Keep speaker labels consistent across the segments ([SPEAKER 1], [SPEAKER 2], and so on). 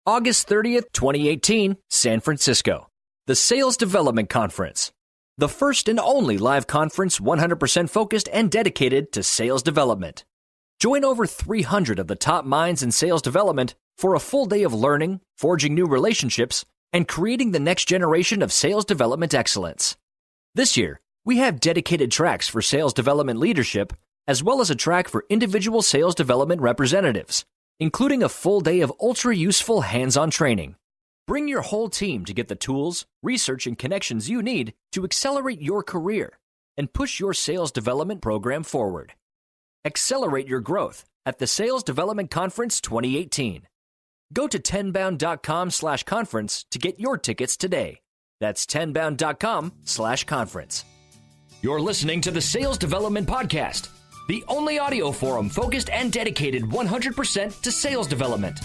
[SPEAKER 1] August 30th, 2018, San Francisco. The Sales Development Conference. The first and only live conference 100% focused and dedicated to sales development. Join over 300 of the top minds in sales development for a full day of learning, forging new relationships, and creating the next generation of sales development excellence. This year, we have dedicated tracks for sales development leadership, as well as a track for individual sales development representatives, including a full day of ultra-useful hands-on training. Bring your whole team to get the tools, research, and connections you need to accelerate your career and push your sales development program forward. Accelerate your growth at the Sales Development Conference 2018. Go to tenbound.com/conference to get your tickets today. That's tenbound.com/conference. You're listening to the Sales Development Podcast, the only audio forum focused and dedicated 100% to sales development.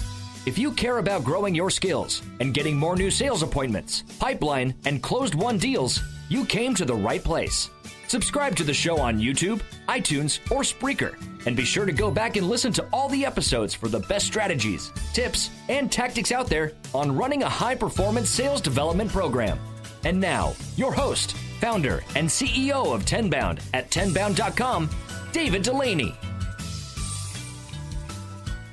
[SPEAKER 1] If you care about growing your skills and getting more new sales appointments, pipeline, and closed-won deals, you came to the right place. Subscribe to the show on YouTube, iTunes, or Spreaker, and be sure to go back and listen to all the episodes for the best strategies, tips, and tactics out there on running a high-performance sales development program. And now, your host, founder, and CEO of Tenbound at tenbound.com, David Dulany.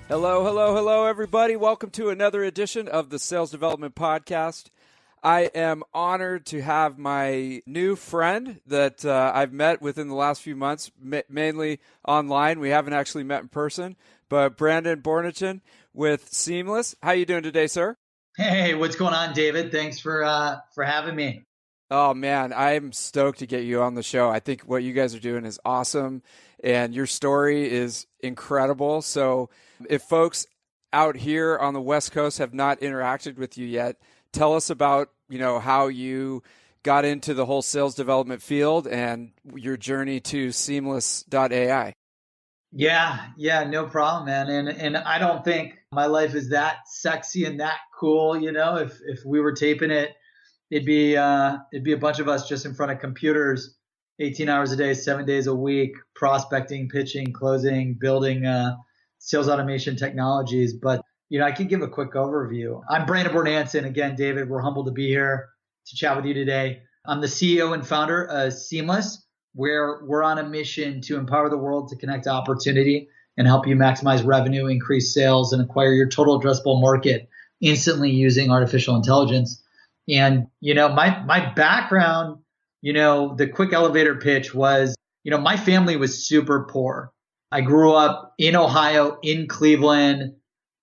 [SPEAKER 2] Hello, everybody. Welcome to another edition of the Sales Development Podcast. I am honored to have my new friend that I've met within the last few months, mainly online. We haven't actually met in person, but Brandon Bornancin with Seamless. How are you doing today, sir?
[SPEAKER 3] Hey, what's going on, David? Thanks for having me.
[SPEAKER 2] Oh, man, I'm stoked to get you on the show. I think what you guys are doing is awesome, and your story is incredible. So if folks out here on the West Coast have not interacted with you yet, tell us about, how you got into the whole sales development field and your journey to Seamless.ai.
[SPEAKER 3] Yeah, no problem, man. And I don't think my life is that sexy and that cool. If we were taping it, it'd be a bunch of us just in front of computers, 18 hours a day, 7 days a week, prospecting, pitching, closing, building sales automation technologies. But I could give a quick overview. I'm Brandon Bornancin. Again, David, we're humbled to be here to chat with you today. I'm the CEO and founder of Seamless, where we're on a mission to empower the world to connect opportunity and help you maximize revenue, increase sales, and acquire your total addressable market instantly using artificial intelligence. And, my background, the quick elevator pitch was, my family was super poor. I grew up in Ohio, in Cleveland.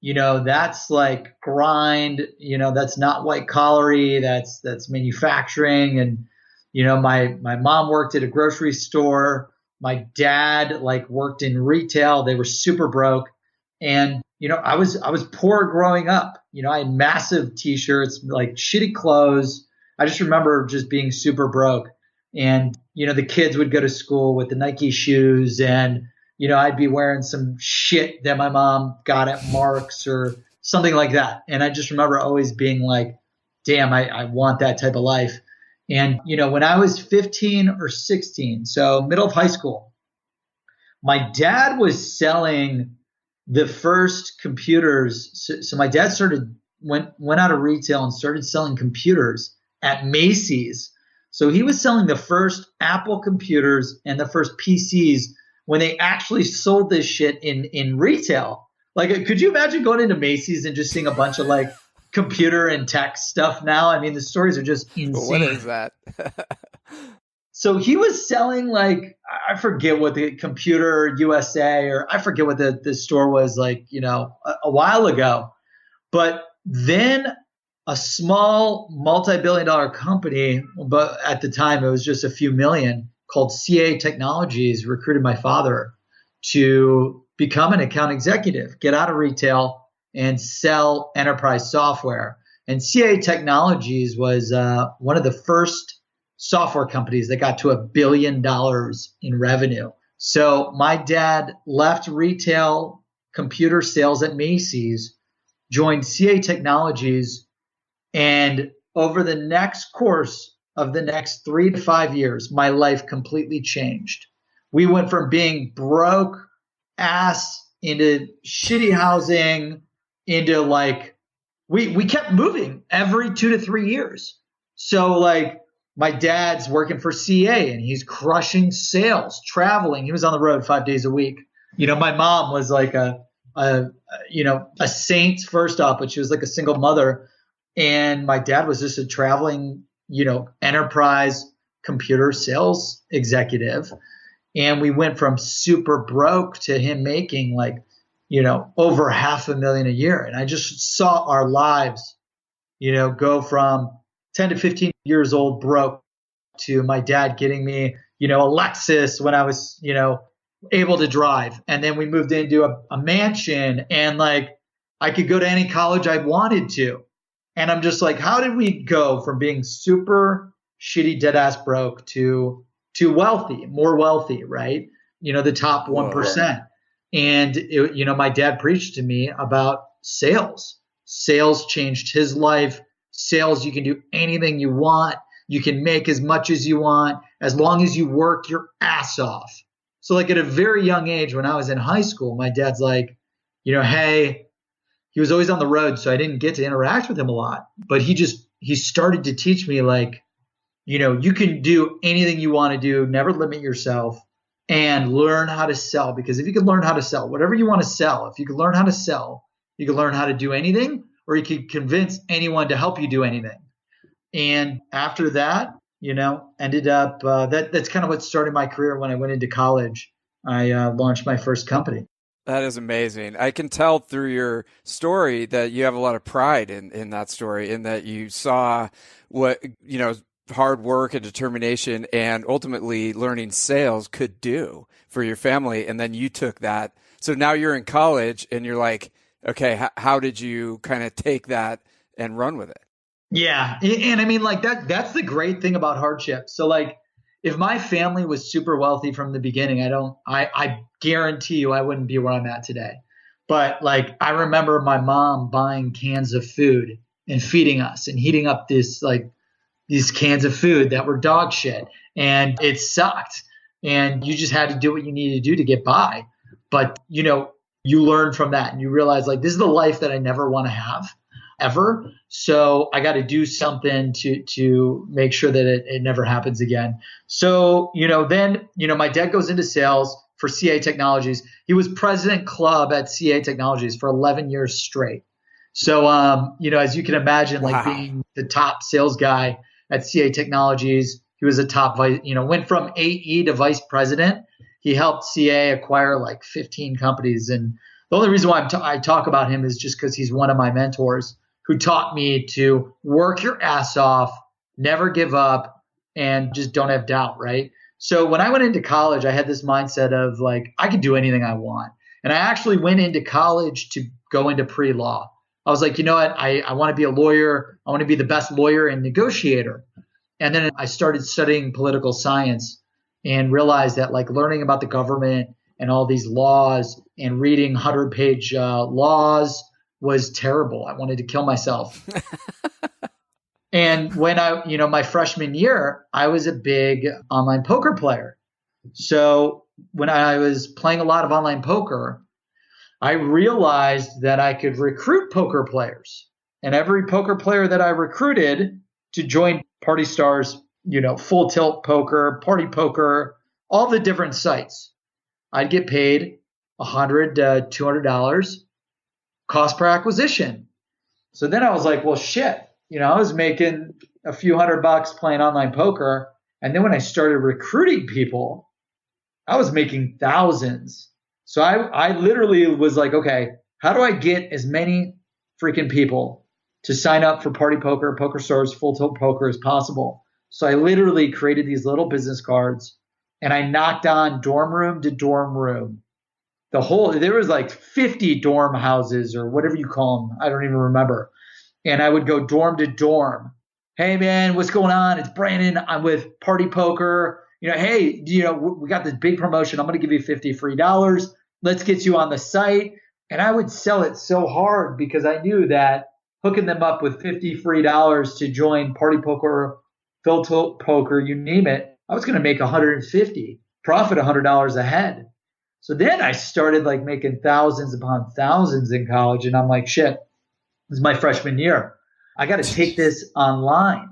[SPEAKER 3] That's like grind, that's not white collary, that's manufacturing. And, my mom worked at a grocery store. My dad worked in retail. They were super broke. And, I was poor growing up. I had massive t-shirts, shitty clothes. I just remember just being super broke. And, the kids would go to school with the Nike shoes, and I'd be wearing some shit that my mom got at Mark's or something like that. And I just remember always being like, damn, I want that type of life. And, when I was 15 or 16, so middle of high school, my dad was selling the first computers. So my dad went out of retail and started selling computers at Macy's. So he was selling the first Apple computers and the first PCs when they actually sold this shit in retail. Could you imagine going into Macy's and just seeing a bunch of computer and tech stuff now? I mean, the stories are just insane.
[SPEAKER 2] What is that?
[SPEAKER 3] So he was selling I forget what the Computer USA, or I forget what the store was a while ago. But then a small multi-billion-dollar company, but at the time it was just a few million, called CA Technologies, recruited my father to become an account executive, get out of retail and sell enterprise software. And CA Technologies was one of the first software companies that got to $1 billion in revenue. So my dad left retail computer sales at Macy's, joined CA Technologies, and over the next course of the next 3 to 5 years, my life completely changed. We went from being broke ass into shitty housing, into we kept moving every 2 to 3 years. So like my dad's working for CA and he's crushing sales, traveling. He was on the road 5 days a week. My mom was like a saint first off, but she was like a single mother. And my dad was just a traveling, enterprise computer sales executive. And we went from super broke to him making like, over $500,000 a year. And I just saw our lives, go from 10 to 15 years old broke to my dad getting me, a Lexus when I was, able to drive. And then we moved into a mansion and like I could go to any college I wanted to. And I'm just like, how did we go from being super shitty, dead ass broke to wealthy, more wealthy, right? The top 1%. And, my dad preached to me about sales. Sales changed his life. Sales, you can do anything you want. You can make as much as you want, as long as you work your ass off. So like at a very young age, when I was in high school, my dad's like, hey, he was always on the road, so I didn't get to interact with him a lot. But he started to teach me like, you can do anything you want to do, never limit yourself, and learn how to sell. Because if you can learn how to sell, whatever you want to sell, if you can learn how to sell, you can learn how to do anything, or you can convince anyone to help you do anything. And after that, ended up, that's kind of what started my career. When I went into college, I launched my first company.
[SPEAKER 2] That is amazing. I can tell through your story that you have a lot of pride in that story, in that you saw what, hard work and determination and ultimately learning sales could do for your family. And then you took that. So now you're in college and you're like, okay, how did you kind of take that and run with it?
[SPEAKER 3] Yeah. And I mean, like that's the great thing about Hardship. So like, if my family was super wealthy from the beginning, I guarantee you I wouldn't be where I'm at today. But like, I remember my mom buying cans of food and feeding us and heating up these cans of food that were dog shit. And it sucked. And you just had to do what you needed to do to get by. But, you learn from that and you realize like, this is the life that I never want to have ever. So I got to do something to make sure that it never happens again. So, then, my dad goes into sales for CA Technologies. He was president club at CA Technologies for 11 years straight. So, as you can imagine, like being the top sales guy at CA Technologies, he was a top went from AE to vice president. He helped CA acquire like 15 companies. And the only reason why I talk about him is just because he's one of my mentors who taught me to work your ass off, never give up, and just don't have doubt, right? So when I went into college, I had this mindset of like, I can do anything I want. And I actually went into college to go into pre-law. I was like, you know what? I want to be a lawyer. I want to be the best lawyer and negotiator. And then I started studying political science and realized that like learning about the government and all these laws and reading 100-page laws was terrible. I wanted to kill myself. And when my freshman year, I was a big online poker player. So when I was playing a lot of online poker, I realized that I could recruit poker players. And every poker player that I recruited to join Party Stars, Full Tilt Poker, Party Poker, all the different sites, I'd get paid $100 to $200 cost per acquisition. So then I was like, well, shit, I was making a few $100 playing online poker. And then when I started recruiting people, I was making thousands. So I literally was like, okay, how do I get as many freaking people to sign up for Party Poker, Poker Stars, Full Tilt Poker as possible? So I literally created these little business cards and I knocked on dorm room to dorm room. There was like 50 dorm houses or whatever you call them. I don't even remember. And I would go dorm to dorm. Hey man, what's going on? It's Brandon. I'm with Party Poker. Hey, we got this big promotion. I'm going to give you $50 free. Let's get you on the site. And I would sell it so hard because I knew that hooking them up with $50 free to join Party Poker, Full Tilt Poker, you name it, I was going to make $150, profit $100 a head. So then I started like making thousands upon thousands in college. And I'm like, shit, This is my freshman year. I got to take this online.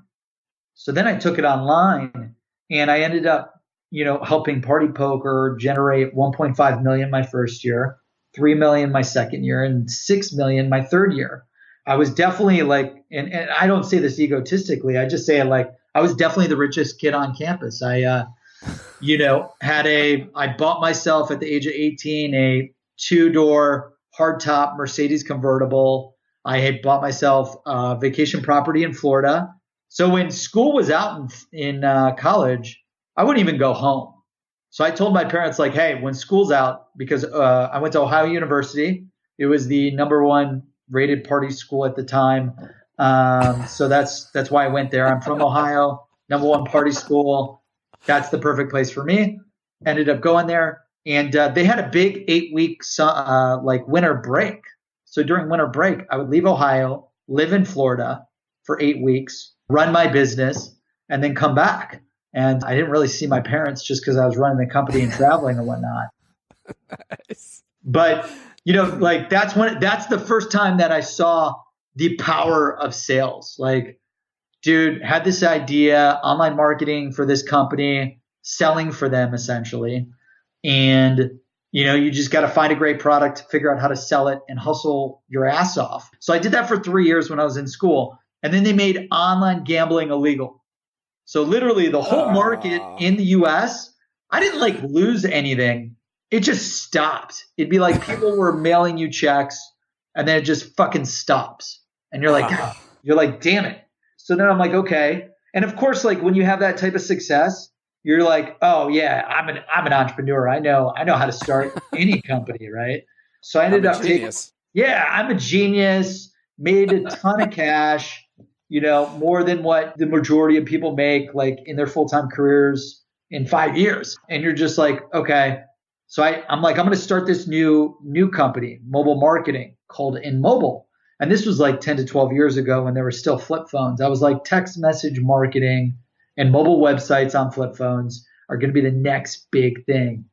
[SPEAKER 3] So then I took it online and I ended up, helping Party Poker generate 1.5 million my first year, 3 million my second year, and 6 million my third year. I was definitely like, and I don't say this egotistically, I just say it like, I was definitely the richest kid on campus. I bought myself at the age of 18 a 2-door hardtop Mercedes convertible. I had bought myself a vacation property in Florida. So when school was out in college, I wouldn't even go home. So I told my parents, like, hey, when school's out, because I went to Ohio University. It was the #1 rated party school at the time. So that's why I went there. I'm from Ohio, #1 party school. That's the perfect place for me. Ended up going there. And they had a big 8-week winter break. So during winter break, I would leave Ohio, live in Florida for 8 weeks, run my business, and then come back. And I didn't really see my parents just because I was running the company and traveling and whatnot.
[SPEAKER 2] Nice.
[SPEAKER 3] But, that's the first time that I saw the power of sales. Like, dude, had this idea, online marketing for this company, selling for them essentially. And, you just got to find a great product, figure out how to sell it, and hustle your ass off. So I did that for 3 years when I was in school. And then they made online gambling illegal. So literally the whole market in the US, I didn't lose anything. It just stopped. It'd be like people were mailing you checks and then it just fucking stops. And you're like, damn it. So then I'm like, okay. And of course, when you have that type of success, you're like, oh yeah, I'm an entrepreneur. I know how to start any company, right? So I ended up I'm a genius, made a ton of cash, more than what the majority of people make in their full-time careers in 5 years. And you're just like, okay. So I'm going to start this new company, mobile marketing, called InMobile. And this was 10 to 12 years ago when there were still flip phones. I was like, text message marketing and mobile websites on flip phones are going to be the next big thing.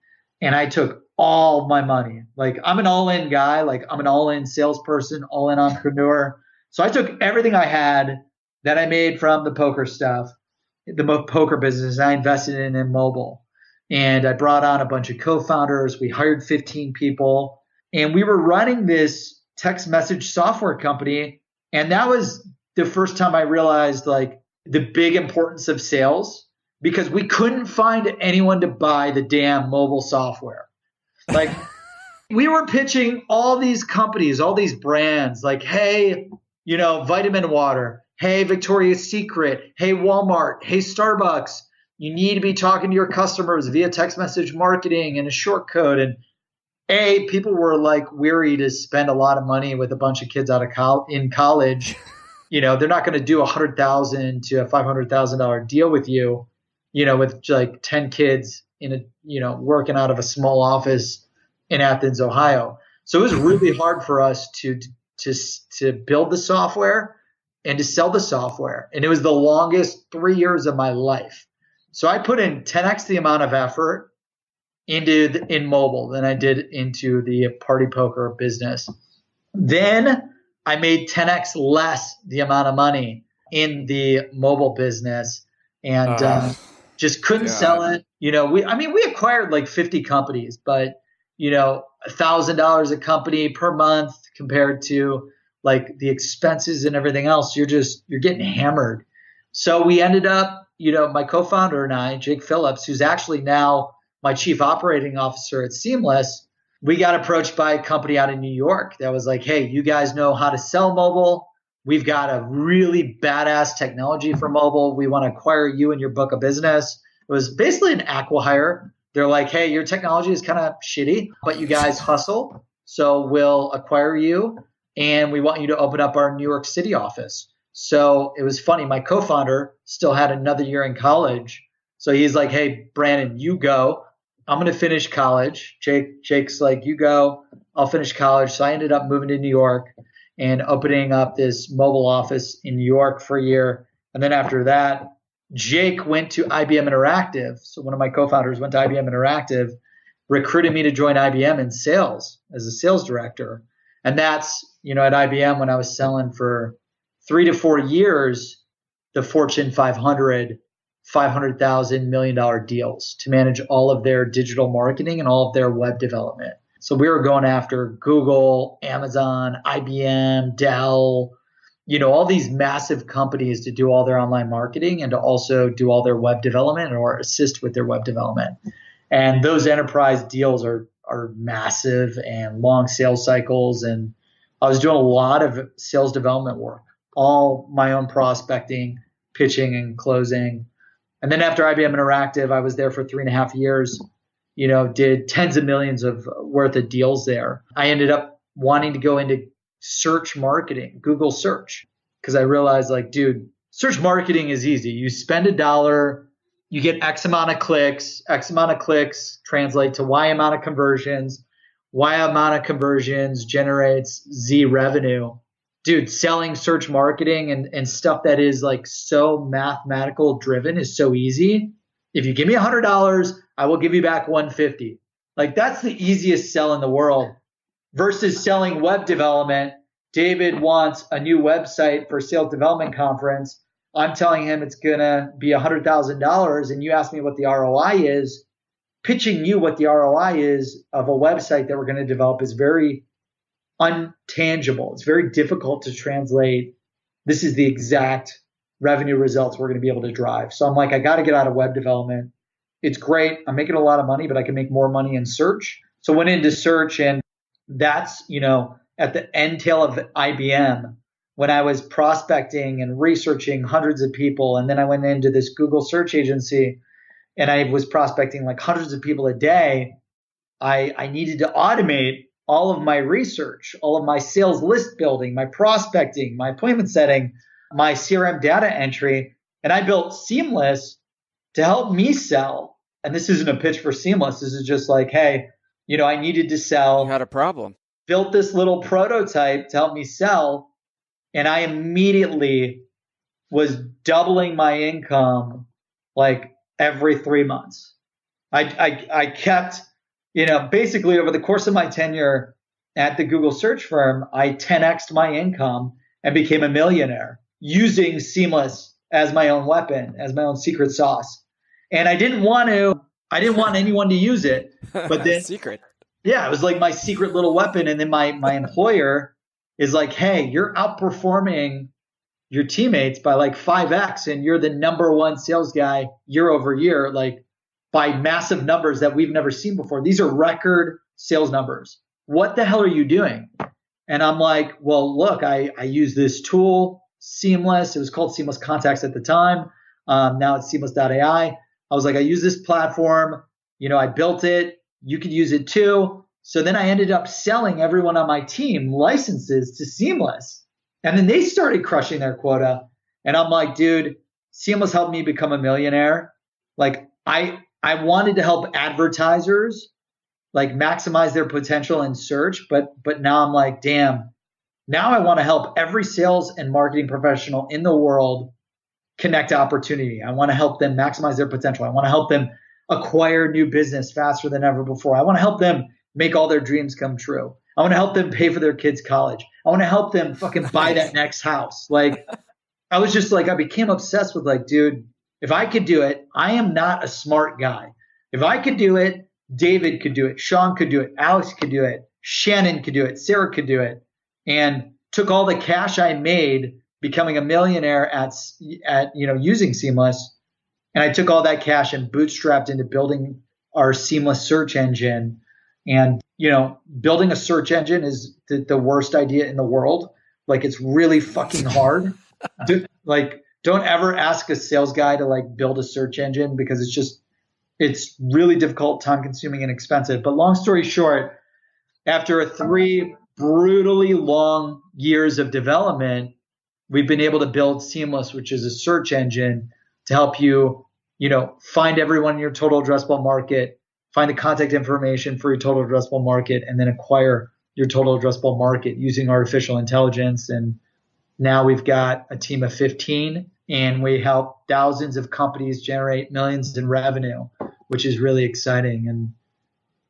[SPEAKER 3] And I took all my money. I'm an all-in guy. I'm an all-in salesperson, all-in entrepreneur. So I took everything I had that I made from the poker stuff, the poker business, and I invested in mobile. And I brought on a bunch of co-founders. We hired 15 people. And we were running this text message software company. And that was the first time I realized the big importance of sales, because we couldn't find anyone to buy the damn mobile software. We were pitching all these companies, all these brands, hey, vitamin water. Hey, Victoria's Secret. Hey, Walmart. Hey, Starbucks. You need to be talking to your customers via text message marketing and a short code. And people were weary to spend a lot of money with a bunch of kids out of in college. They're not going to do $100,000 to a $500,000 deal with you, with 10 kids in a, working out of a small office in Athens, Ohio. So it was really hard for us to build the software and to sell the software. And it was the longest 3 years of my life. So I put in 10x the amount of effort in mobile than I did into the party poker business. Then I made 10x less the amount of money in the mobile business and just couldn't sell it. We acquired 50 companies, but $1,000 a company per month compared to the expenses and everything else, you're getting hammered. So we ended up, my co-founder and I, Jake Phillips, who's actually now my chief operating officer at Seamless, we got approached by a company out in New York that was like, hey, you guys know how to sell mobile. We've got a really badass technology for mobile. We want to acquire you and your book of business. It was basically an acqui-hire. They're like, hey, your technology is kind of shitty, but you guys hustle. So we'll acquire you. And we want you to open up our New York City office. So it was funny. My co-founder still had another year in college. So he's like, hey, Brandon, you go. I'm going to finish college. Jake's like, you go. I'll finish college. So I ended up moving to New York and opening up this mobile office in New York for a year. And then after that, Jake went to IBM Interactive. So one of my co-founders went to IBM Interactive, recruited me to join IBM in sales as a sales director. And that's at IBM when I was selling for 3 to 4 years, the Fortune 500, $500,000 million deals to manage all of their digital marketing and all of their web development. So we were going after Google, Amazon, IBM, Dell, all these massive companies to do all their online marketing and to also do all their web development or assist with their web development. And those enterprise deals are massive and long sales cycles. And I was doing a lot of sales development work, all my own prospecting, pitching, and closing. And then after IBM Interactive, I was there for 3.5 years, did tens of millions of worth of deals there. I ended up wanting to go into search marketing, Google search, because I realized dude, search marketing is easy. You spend $1, you get X amount of clicks translate to Y amount of conversions. Y amount of conversions generates Z revenue. Dude, selling search marketing and stuff that is so mathematical driven is so easy. If you give me $100, I will give you back $150. That's the easiest sell in the world versus selling web development. David wants a new website for Sales Development Conference. I'm telling him it's going to be $100,000 and you ask me what the ROI is. Pitching you what the ROI is of a website that we're going to develop is very untangible. It's very difficult to translate. This is the exact revenue results we're going to be able to drive. So I'm I got to get out of web development. It's great. I'm making a lot of money, but I can make more money in search. So went into search, and that's, at the end tail of IBM when I was prospecting and researching hundreds of people. And then I went into this Google search agency and I was prospecting hundreds of people a day. I needed to automate all of my research, all of my sales list building, my prospecting, my appointment setting, my CRM data entry. And I built Seamless to help me sell. And this isn't a pitch for Seamless. This is just hey, I needed to sell.
[SPEAKER 2] You had a problem.
[SPEAKER 3] Built this little prototype to help me sell. And I immediately was doubling my income every 3 months. I kept, basically over the course of my tenure at the Google search firm, I 10x'd my income and became a millionaire using Seamless as my own weapon, as my own secret sauce. And I didn't want anyone to use it, but then
[SPEAKER 2] secret.
[SPEAKER 3] Yeah, it was my secret little weapon. And then my employer is hey, you're outperforming your teammates by 5x and you're the number one sales guy year over year, by massive numbers that we've never seen before. These are record sales numbers. What the hell are you doing? And I'm well, look, I use this tool, Seamless. It was called Seamless Contacts at the time. Now it's Seamless.ai. I was I use this platform. I built it. You could use it too. So then I ended up selling everyone on my team licenses to Seamless. And then they started crushing their quota. And I'm dude, Seamless helped me become a millionaire. I wanted to help advertisers maximize their potential in search, but now I'm damn, now I want to help every sales and marketing professional in the world connect to opportunity. I want to help them maximize their potential. I want to help them acquire new business faster than ever before. I want to help them make all their dreams come true. I want to help them pay for their kids' college. I want to help them fucking buy that next house. I was just I became obsessed with dude, if I could do it, I am not a smart guy. If I could do it, David could do it. Sean could do it. Alex could do it. Shannon could do it. Sarah could do it. And took all the cash I made becoming a millionaire at using Seamless. And I took all that cash and bootstrapped into building our Seamless search engine. And, building a search engine is the worst idea in the world. It's really fucking hard. Don't ever ask a sales guy to build a search engine because it's really difficult, time consuming, and expensive. But long story short, after 3 brutally long years of development, we've been able to build Seamless, which is a search engine to help you, find everyone in your total addressable market, find the contact information for your total addressable market, and then acquire your total addressable market using artificial intelligence. And now we've got a team of 15, and we help thousands of companies generate millions in revenue, which is really exciting. And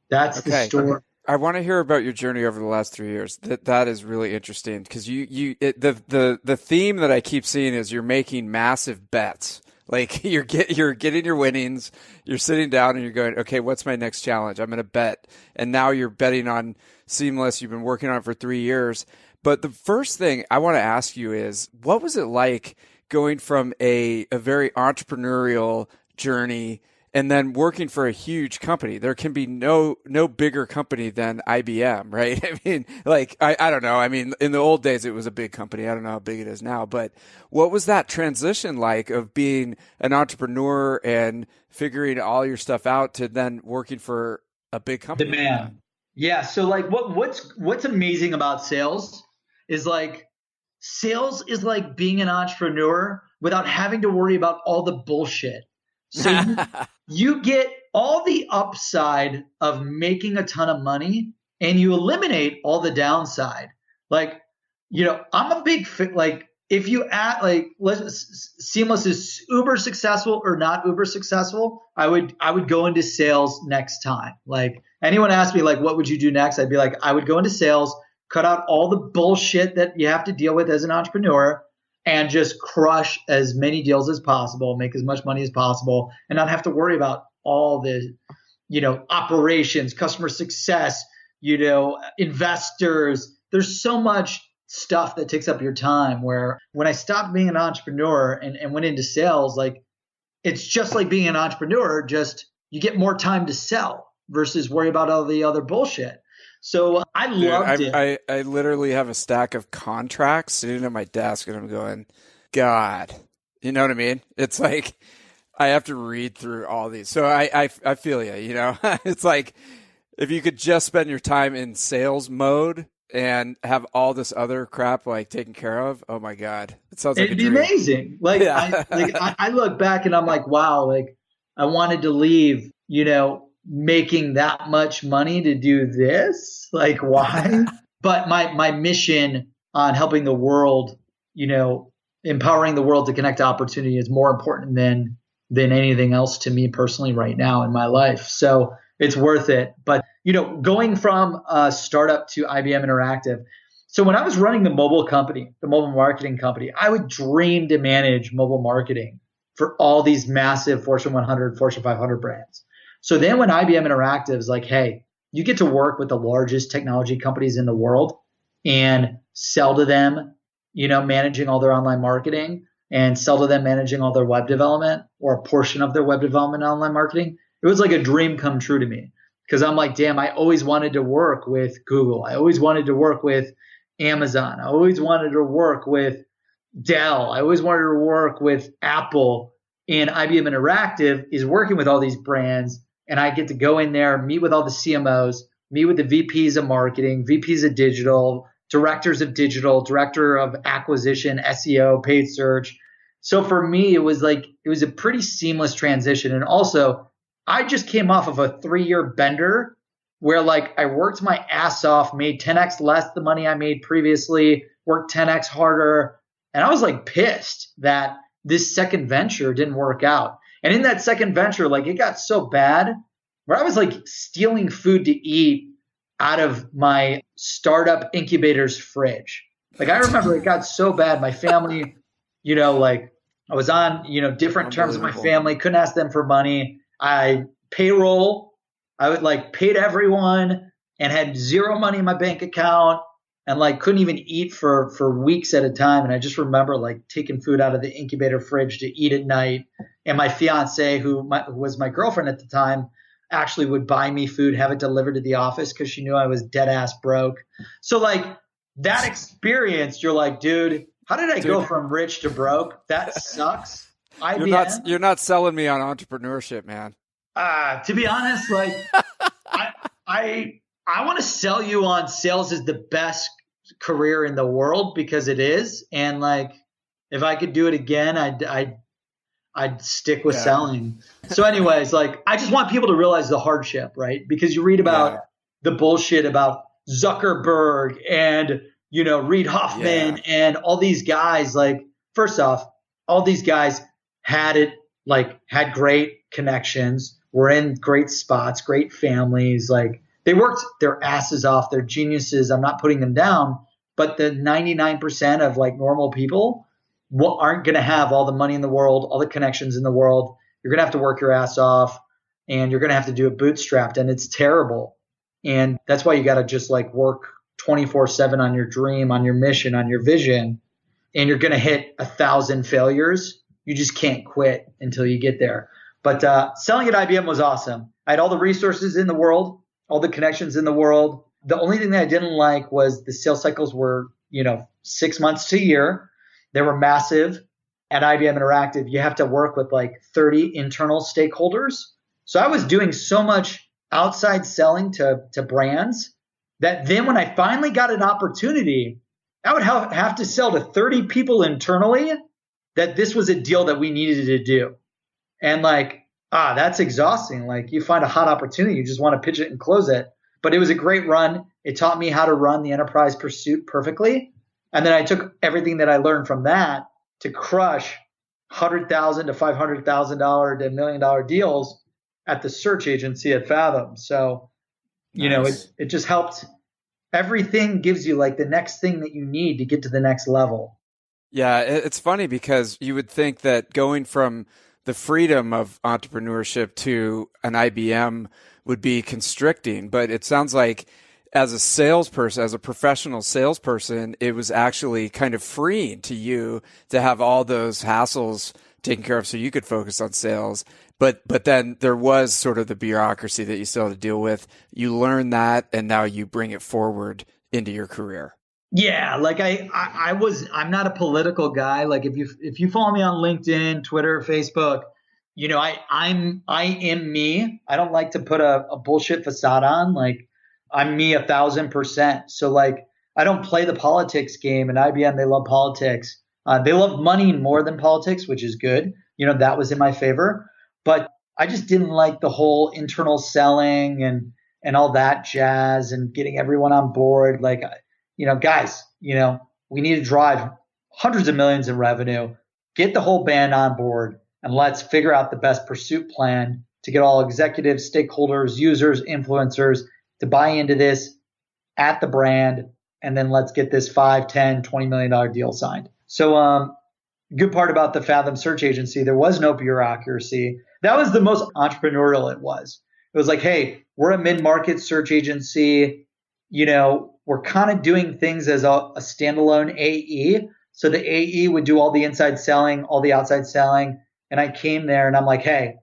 [SPEAKER 3] that's the story.
[SPEAKER 2] I want to hear about your journey over the last 3 years. That is really interesting because the theme that I keep seeing is you're making massive bets. Like you're getting your winnings, you're sitting down and you're going, okay, what's my next challenge? I'm going to bet. And now you're betting on Seamless. You've been working on it for 3 years. But the first thing I want to ask you is, what was it like going from a very entrepreneurial journey and then working for a huge company? There can be no bigger company than IBM, right? I mean, like, I don't know. I mean, in the old days, it was a big company. I don't know how big it is now. But what was that transition like of being an entrepreneur and figuring all your stuff out to then working for a big company?
[SPEAKER 3] Demand. Yeah. So like what's amazing about sales is like sales is like being an entrepreneur without having to worry about all the bullshit. So you get all the upside of making a ton of money and you eliminate all the downside. Like, I'm a big fit. Like if you add like Seamless is uber successful or not uber successful, I would go into sales next time. Like anyone asked me like, what would you do next? I'd be like, I would go into sales, cut out all the bullshit that you have to deal with as an entrepreneur, and just crush as many deals as possible, make as much money as possible, and not have to worry about all the, operations, customer success, investors. There's so much stuff that takes up your time, where when I stopped being an entrepreneur and went into sales, like it's just like being an entrepreneur, just you get more time to sell versus worry about all the other bullshit. So I loved it.
[SPEAKER 2] I literally have a stack of contracts sitting at my desk and I'm going, God, you know what I mean? It's like, I have to read through all these. So I feel you, it's like, if you could just spend your time in sales mode and have all this other crap like taken care of, oh my God, it sounds like
[SPEAKER 3] it'd be amazing. Like, yeah. I look back and I'm like, wow, like I wanted to leave, making that much money to do this. Like, why? But my mission on helping the world, empowering the world to connect to opportunity is more important than anything else to me personally right now in my life. So it's worth it. But, going from a startup to IBM Interactive. So when I was running the mobile marketing company, I would dream to manage mobile marketing for all these massive Fortune 100, Fortune 500 brands. So then when IBM Interactive is like, hey, you get to work with the largest technology companies in the world and sell to them, managing all their online marketing, and sell to them managing all their web development or a portion of their web development and online marketing. It was like a dream come true to me, because I'm like, damn, I always wanted to work with Google. I always wanted to work with Amazon. I always wanted to work with Dell. I always wanted to work with Apple. And IBM Interactive is working with all these brands. And I get to go in there, meet with all the CMOs, meet with the VPs of marketing, VPs of digital, directors of digital, director of acquisition, SEO, paid search. So for me, it was a pretty seamless transition. And also, I just came off of a 3-year bender where like I worked my ass off, made 10x less the money I made previously, worked 10x harder. And I was like pissed that this second venture didn't work out. And in that second venture, like it got so bad where I was like stealing food to eat out of my startup incubator's fridge. Like I remember it got so bad. My family, like I was on, different terms with my family, couldn't ask them for money. I would like paid everyone and had zero money in my bank account and like couldn't even eat for weeks at a time. And I just remember like taking food out of the incubator fridge to eat at night. And my fiance, who was my girlfriend at the time, actually would buy me food, have it delivered to the office because she knew I was dead ass broke. So like that experience, you're like, dude, how did I go from rich to broke? That sucks.
[SPEAKER 2] You're not selling me on entrepreneurship, man.
[SPEAKER 3] To be honest, like I want to sell you on sales is the best career in the world, because it is. And like, if I could do it again, I'd stick with selling. So anyways, like I just want people to realize the hardship, right? Because you read about the bullshit about Zuckerberg and, Reid Hoffman and all these guys. Like, first off, all these guys had great connections, were in great spots, great families. Like They worked their asses off. They're geniuses. I'm not putting them down. But the 99% of like normal people aren't going to have all the money in the world, all the connections in the world. You're going to have to work your ass off, and you're going to have to do it bootstrapped, and it's terrible. And that's why you got to just like work 24/7 on your dream, on your mission, on your vision. And you're going to hit 1,000 failures. You just can't quit until you get there. But selling at IBM was awesome. I had all the resources in the world, all the connections in the world. The only thing that I didn't like was the sales cycles were, 6 months to a year. They were massive. At IBM Interactive, you have to work with like 30 internal stakeholders. So I was doing so much outside selling to brands that then when I finally got an opportunity, I would have to sell to 30 people internally that this was a deal that we needed to do. And like, that's exhausting. Like you find a hot opportunity, you just want to pitch it and close it. But it was a great run. It taught me how to run the enterprise pursuit perfectly. And then I took everything that I learned from that to crush $100,000 to $500,000 to $1 million deals at the search agency at Fathom. So,
[SPEAKER 2] Nice.
[SPEAKER 3] it just helped. Everything gives you like the next thing that you need to get to the next level.
[SPEAKER 2] Yeah, it's funny because you would think that going from the freedom of entrepreneurship to an IBM would be constricting, but it sounds like as a salesperson, as a professional salesperson, it was actually kind of freeing to you to have all those hassles taken care of so you could focus on sales. But then there was sort of the bureaucracy that you still had to deal with. You learn that, and now you bring it forward into your career.
[SPEAKER 3] Yeah, like I'm not a political guy. Like if you follow me on LinkedIn, Twitter, Facebook, I am me. I don't like to put a bullshit facade on. Like I'm me 1,000%. So like I don't play the politics game. And IBM, they love politics. They love money more than politics, which is good. That was in my favor. But I just didn't like the whole internal selling and all that jazz and getting everyone on board. Like, guys, we need to drive hundreds of millions in revenue, get the whole band on board, and let's figure out the best pursuit plan to get all executives, stakeholders, users, influencers to buy into this at the brand. And then let's get this $5, $10, $20 million deal signed. So, good part about the Fathom search agency, there was no bureaucracy. That was the most entrepreneurial it was. It was like, hey, we're a mid-market search agency. We're kind of doing things as a standalone AE. So the AE would do all the inside selling, all the outside selling. And I came there and I'm like, hey,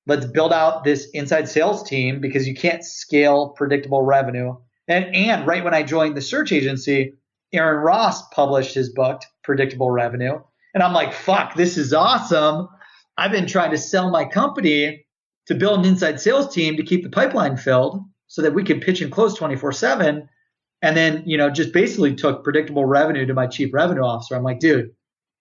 [SPEAKER 3] let's build out this inside sales team because you can't scale predictable revenue. And right when I joined the search agency, Aaron Ross published his book, Predictable Revenue. And I'm like, fuck, this is awesome. I've been trying to sell my company to build an inside sales team to keep the pipeline filled so that we could pitch and close 24/7. And then, just basically took predictable revenue to my chief revenue officer. I'm like, dude,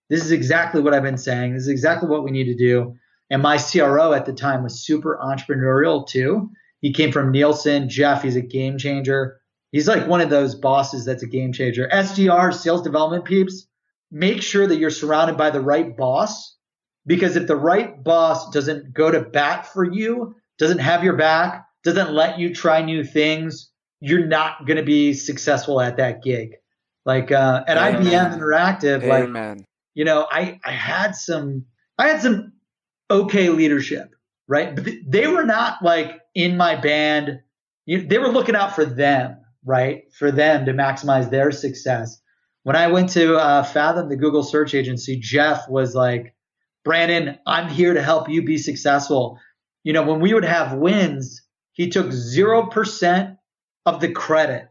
[SPEAKER 3] this is exactly what I've been saying. This is exactly what we need to do. And my CRO at the time was super entrepreneurial too. He came from Nielsen. Jeff, he's a game changer. He's like one of those bosses that's a game changer. SDR, sales development peeps, make sure that you're surrounded by the right boss. Because if the right boss doesn't go to bat for you, doesn't have your back, doesn't let you try new things, you're not going to be successful at that gig. Like at IBM Interactive,
[SPEAKER 2] Amen.
[SPEAKER 3] I had some okay leadership, right? But they were not like in my band. They were looking out for them, right? For them to maximize their success. When I went to Fathom, the Google search agency, Jeff was like, Brandon, I'm here to help you be successful. When we would have wins, he took 0% of the credit.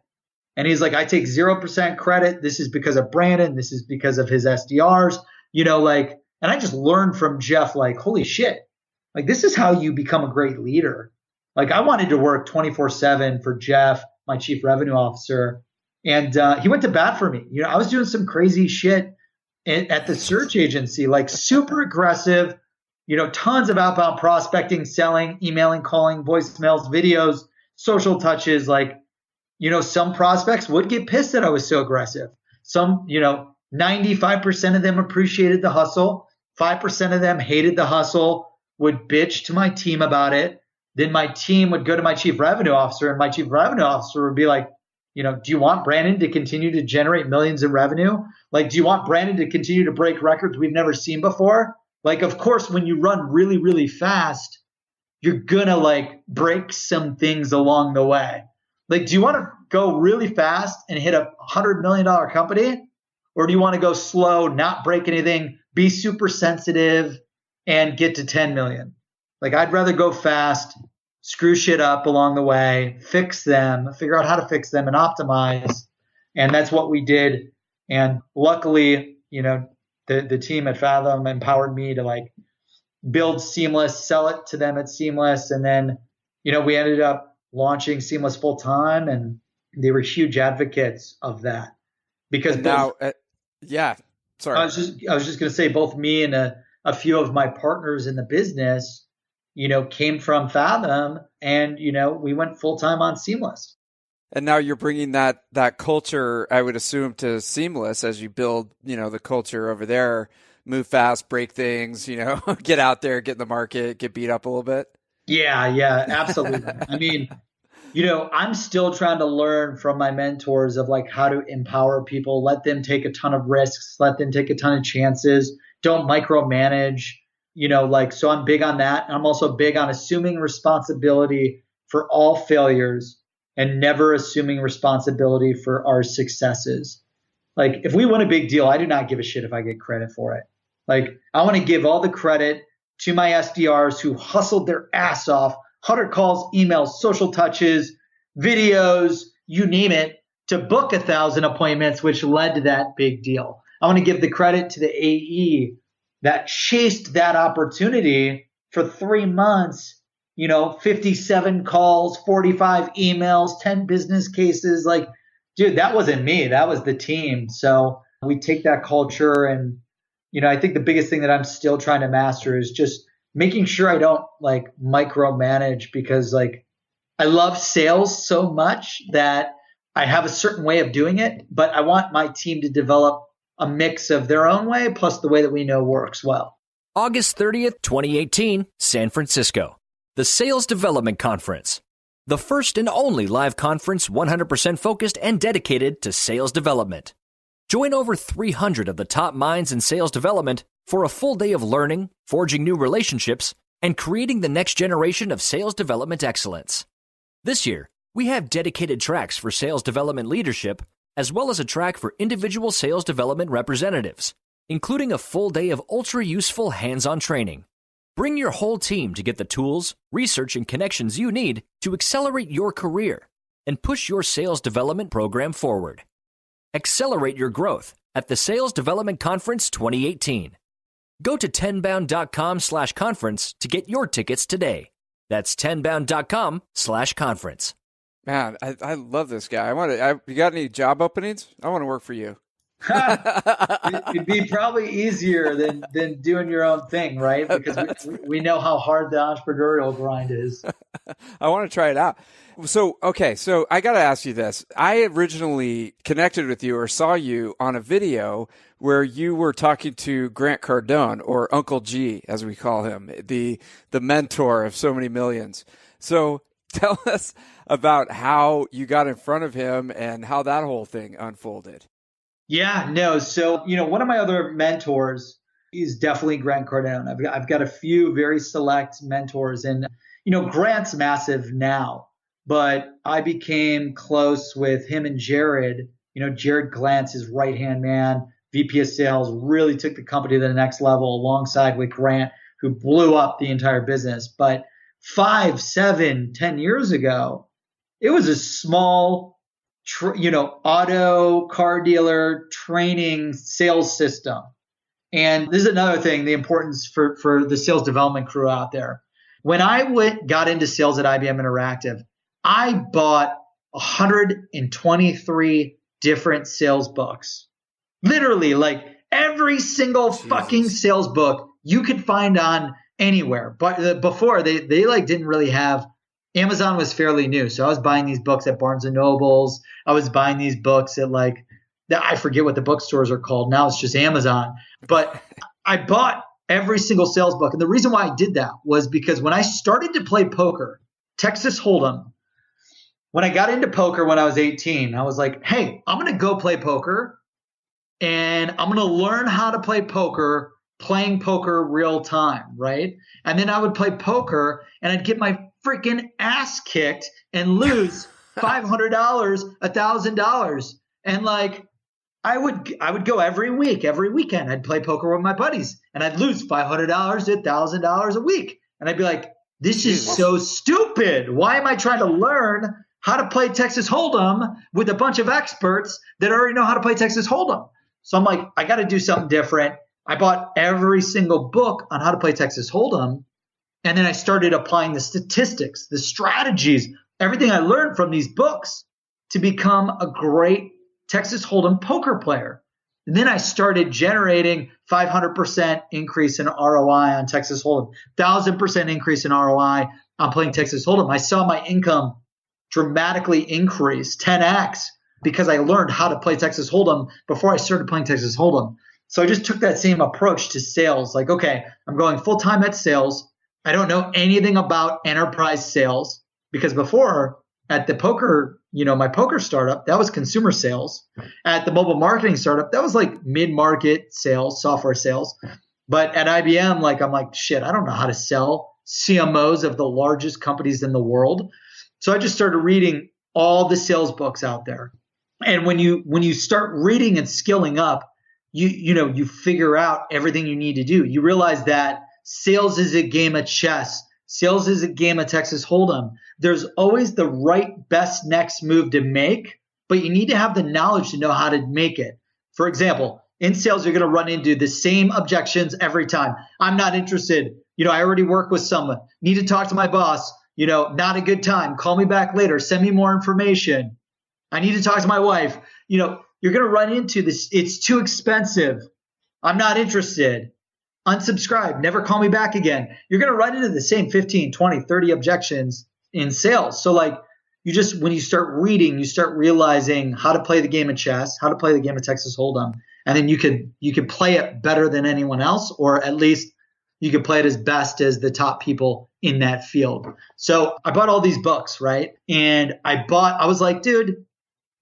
[SPEAKER 3] And he's like, I take 0% credit. This is because of Brandon. This is because of his SDRs, and I just learned from Jeff, like, holy shit, like this is how you become a great leader. Like I wanted to work 24/7 for Jeff, my chief revenue officer. And he went to bat for me. I was doing some crazy shit at the search agency, like super aggressive, tons of outbound prospecting, selling, emailing, calling, voicemails, videos, social touches. Like, some prospects would get pissed that I was so aggressive. Some, 95% of them appreciated the hustle. 5% of them hated the hustle, would bitch to my team about it. then my team would go to my chief revenue officer, and my chief revenue officer would be like, do you want Brandon to continue to generate millions in revenue? Like, do you want Brandon to continue to break records we've never seen before? Like, of course, when you run really, really fast, you're gonna like break some things along the way. Like, do you want to go really fast and hit a $100 million company? Or do you want to go slow, not break anything, be super sensitive, and get to 10 million? Like, I'd rather go fast, screw shit up along the way, fix them, figure out how to fix them and optimize. And that's what we did. And luckily, the team at Fathom empowered me to like build Seamless, sell it to them at Seamless. And then, we ended up launching Seamless full time, and they were huge advocates of that. Because
[SPEAKER 2] sorry.
[SPEAKER 3] I was just going to say, both me and a few of my partners in the business, came from Fathom, and, we went full time on Seamless.
[SPEAKER 2] And now you're bringing that culture, I would assume, to Seamless as you build, the culture over there, move fast, break things, get out there, get in the market, get beat up a little bit.
[SPEAKER 3] Yeah, absolutely. I mean, I'm still trying to learn from my mentors of like how to empower people, let them take a ton of risks, let them take a ton of chances, don't micromanage, so I'm big on that. I'm also big on assuming responsibility for all failures and never assuming responsibility for our successes. Like, if we win a big deal, I do not give a shit if I get credit for it. Like, I want to give all the credit to my SDRs who hustled their ass off, 100 calls, emails, social touches, videos, you name it, to book 1,000 appointments, which led to that big deal. I want to give the credit to the AE that chased that opportunity for 3 months, 57 calls, 45 emails, 10 business cases. Like, dude, that wasn't me. That was the team. So we take that culture, and, I think the biggest thing that I'm still trying to master is just making sure I don't like micromanage, because like I love sales so much that I have a certain way of doing it, but I want my team to develop a mix of their own way plus the way that we know works well.
[SPEAKER 1] August 30th, 2018, San Francisco. The Sales Development Conference. The first and only live conference 100% focused and dedicated to sales development. Join over 300 of the top minds in sales development for a full day of learning, forging new relationships, and creating the next generation of sales development excellence. This year, we have dedicated tracks for sales development leadership, as well as a track for individual sales development representatives, including a full day of ultra-useful hands-on training. Bring your whole team to get the tools, research, and connections you need to accelerate your career and push your sales development program forward. Accelerate your growth at the Sales Development Conference 2018. Go to tenbound.com/conference to get your tickets today. That's tenbound.com/conference.
[SPEAKER 2] Man, I love this guy. You got any job openings? I want to work for you.
[SPEAKER 3] It'd be probably easier than doing your own thing, right? Because we know how hard the entrepreneurial grind is.
[SPEAKER 2] I want to try it out. So I got to ask you this. I originally connected with you or saw you on a video where you were talking to Grant Cardone, or Uncle G, as we call him, the mentor of so many millions. So tell us about how you got in front of him and how that whole thing unfolded.
[SPEAKER 3] Yeah, no. So, one of my other mentors is definitely Grant Cardone. I've got a few very select mentors, and, Grant's massive now, but I became close with him and Jared. Jared Glantz, his right-hand man, VP of sales, really took the company to the next level alongside with Grant, who blew up the entire business. But 5, 7, 10 years ago, it was a small auto car dealer training sales system. And this is another thing, the importance for the sales development crew out there. When I got into sales at IBM Interactive, I bought 123 different sales books. Literally, like every single fucking sales book you could find on anywhere. But before they didn't really have, Amazon was fairly new. So I was buying these books at Barnes & Nobles. I was buying these books at I forget what the bookstores are called. Now it's just Amazon. But I bought every single sales book. And the reason why I did that was because when I started to play poker, Texas Hold'em. When I got into poker when I was 18, I was like, hey, I'm going to go play poker and I'm going to learn how to play poker, playing poker real time, right? And then I would play poker and I'd get my freaking ass kicked and lose $500, $1,000. And like, I would go every weekend. I'd play poker with my buddies and I'd lose $500 to $1,000 a week. And I'd be like, this is so stupid. Why am I trying to learn how to play Texas Hold'em with a bunch of experts that already know how to play Texas Hold'em? So I'm like, I got to do something different. I bought every single book on how to play Texas Hold'em. And then I started applying the statistics, the strategies, everything I learned from these books to become a great Texas Hold'em poker player. And then I started generating 500% increase in ROI on Texas Hold'em, 1,000% increase in ROI on playing Texas Hold'em. I saw my income dramatically increase 10x because I learned how to play Texas Hold'em before I started playing Texas Hold'em. So I just took that same approach to sales. Like, okay, I'm going full time at sales. I don't know anything about enterprise sales because before at the poker, my poker startup, that was consumer sales. At the mobile marketing startup, that was like mid-market sales, software sales. But at IBM, I'm like, shit, I don't know how to sell CMOs of the largest companies in the world. So I just started reading all the sales books out there. And when you start reading and skilling up, you figure out everything you need to do. You realize that sales is a game of chess. Sales is a game of Texas Hold'em. There's always the right best next move to make, but you need to have the knowledge to know how to make it. For example, in sales, you're going to run into the same objections every time. I'm not interested. I already work with someone. Need to talk to my boss. Not a good time. Call me back later. Send me more information. I need to talk to my wife. You're going to run into this. It's too expensive. I'm not interested. Unsubscribe. Never call me back again. You're going to run into the same 15, 20, 30 objections in sales. So when you start reading, you start realizing how to play the game of chess, how to play the game of Texas Hold'em. And then you could play it better than anyone else, or at least you could play it as best as the top people in that field. So I bought all these books, right? And I was like, dude,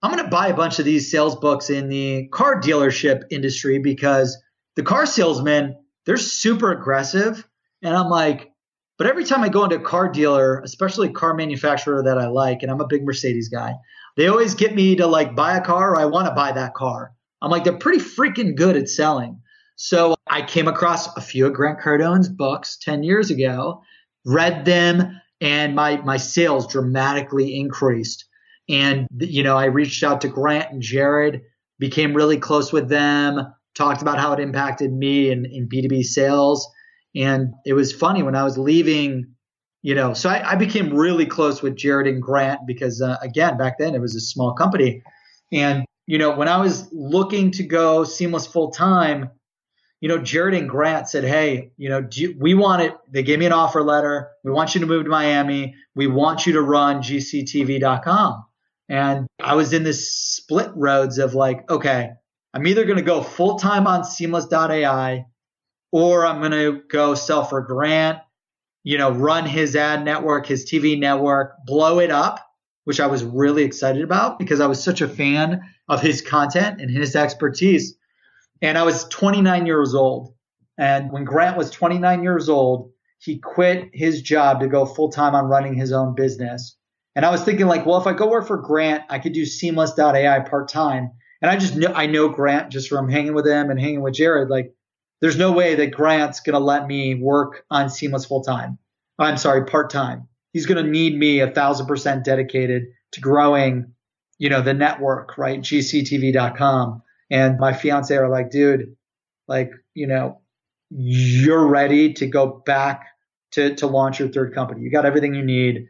[SPEAKER 3] I'm going to buy a bunch of these sales books in the car dealership industry because the car salesmen, they're super aggressive. And I'm like, but every time I go into a car dealer, especially a car manufacturer that I like, and I'm a big Mercedes guy, they always get me to buy a car or I want to buy that car. I'm like, they're pretty freaking good at selling. So I came across a few of Grant Cardone's books 10 years ago, read them, and my sales dramatically increased. And, I reached out to Grant and Jared, became really close with them, talked about how it impacted me in B2B sales. And it was funny when I was leaving, so I became really close with Jared and Grant because, again, back then it was a small company. And, when I was looking to go Seamless full time, Jared and Grant said, hey, they gave me an offer letter. We want you to move to Miami. We want you to run gctv.com. And I was in this split roads of okay, I'm either going to go full time on Seamless.ai or I'm going to go sell for Grant, run his ad network, his TV network, blow it up, which I was really excited about because I was such a fan of his content and his expertise. And I was 29 years old. And when Grant was 29 years old, he quit his job to go full time on running his own business. And I was thinking well, if I go work for Grant, I could do Seamless.ai part time. And I know Grant just from hanging with him and hanging with Jared. There's no way that Grant's going to let me work on Seamless full time. I'm sorry, part time. He's going to need me 1,000% dedicated to growing, the network, right? gctv.com. And my fiance are like, dude, you're ready to go back to launch your third company. You got everything you need.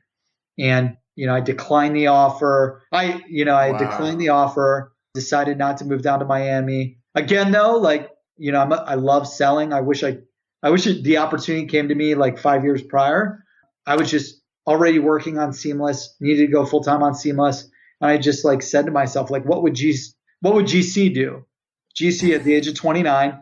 [SPEAKER 3] And, I declined the offer. I declined the offer, decided not to move down to Miami. Again, though, I love selling. I wish the opportunity came to me 5 years prior. I was just already working on Seamless, needed to go full time on Seamless. And I just said to myself, what would GC do? GC at the age of 29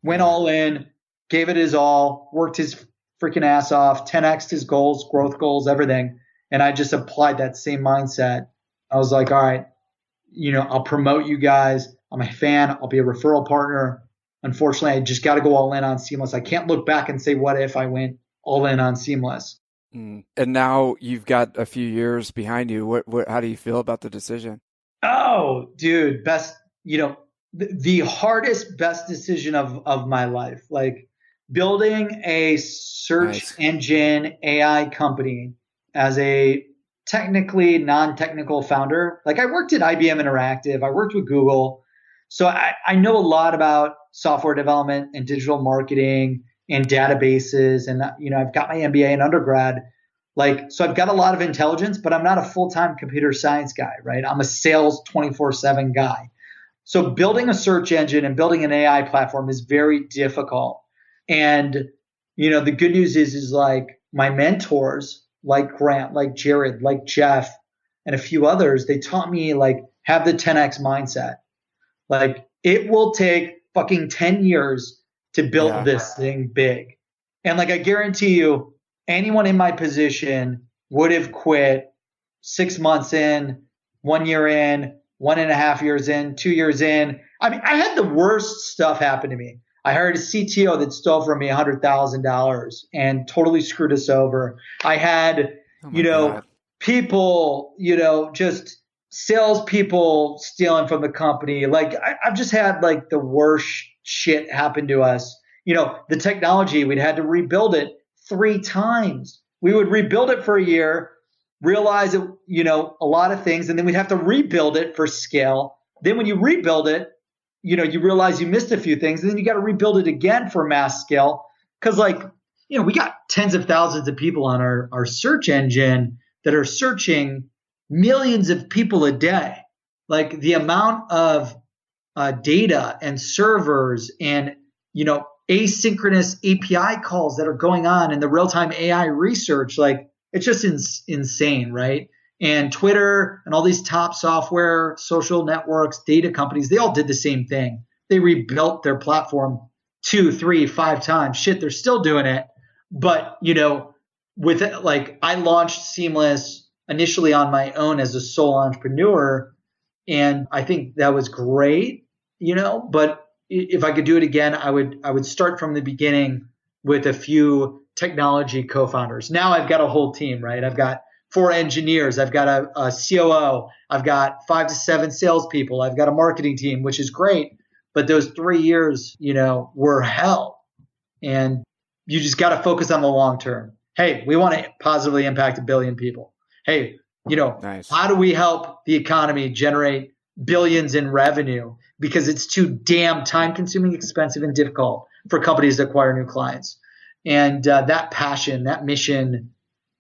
[SPEAKER 3] went all in, gave it his all, worked his freaking ass off, 10x'd his goals, growth goals, everything. And I just applied that same mindset. I was like, all right, I'll promote you guys. I'm a fan. I'll be a referral partner. Unfortunately, I just got to go all in on Seamless. I can't look back and say, what if I went all in on Seamless?
[SPEAKER 2] And now you've got a few years behind you. How do you feel about the decision?
[SPEAKER 3] Oh, dude, the hardest, best decision of my life. Like building a search engine AI company as a technically non-technical founder. Like I worked at IBM Interactive. I worked with Google. So I know a lot about software development and digital marketing and databases. And, I've got my MBA in undergrad. So I've got a lot of intelligence, but I'm not a full-time computer science guy, right? I'm a sales 24/7 guy. So building a search engine and building an AI platform is very difficult. And, the good news is like my mentors, like Grant, like Jared, like Jeff, and a few others, they taught me have the 10X mindset. Like it will take fucking 10 years to build this thing big. And I guarantee you, anyone in my position would have quit 6 months in, 1 year in, 1.5 years in, 2 years in. I mean, I had the worst stuff happen to me. I hired a CTO that stole from me $100,000 and totally screwed us over. I had, people, just salespeople stealing from the company. I've just had the worst shit happen to us. The technology, we'd had to rebuild it 3 times. We would rebuild it for a year, realize it, a lot of things, and then we'd have to rebuild it for scale. Then when you rebuild it, you realize you missed a few things, and then you got to rebuild it again for mass scale. Because we got tens of thousands of people on our search engine that are searching millions of people a day. The amount of data and servers and, asynchronous API calls that are going on in the real-time AI research, it's just insane, right? And Twitter and all these top software, social networks, data companies, they all did the same thing. They rebuilt their platform 2, 3, 5 times. Shit, they're still doing it. But, with it, I launched Seamless initially on my own as a sole entrepreneur. And I think that was great, but if I could do it again, I would start from the beginning with a few technology co-founders. Now I've got a whole team, right? I've got 4 engineers. I've got a COO. I've got 5 to 7 salespeople. I've got a marketing team, which is great. But those 3 years, were hell. And you just got to focus on the long term. Hey, we want to positively impact 1 billion people. Hey,
[SPEAKER 2] Nice.
[SPEAKER 3] How do we help the economy generate billions in revenue? Because it's too damn time-consuming, expensive, and difficult for companies to acquire new clients. And that passion, that mission,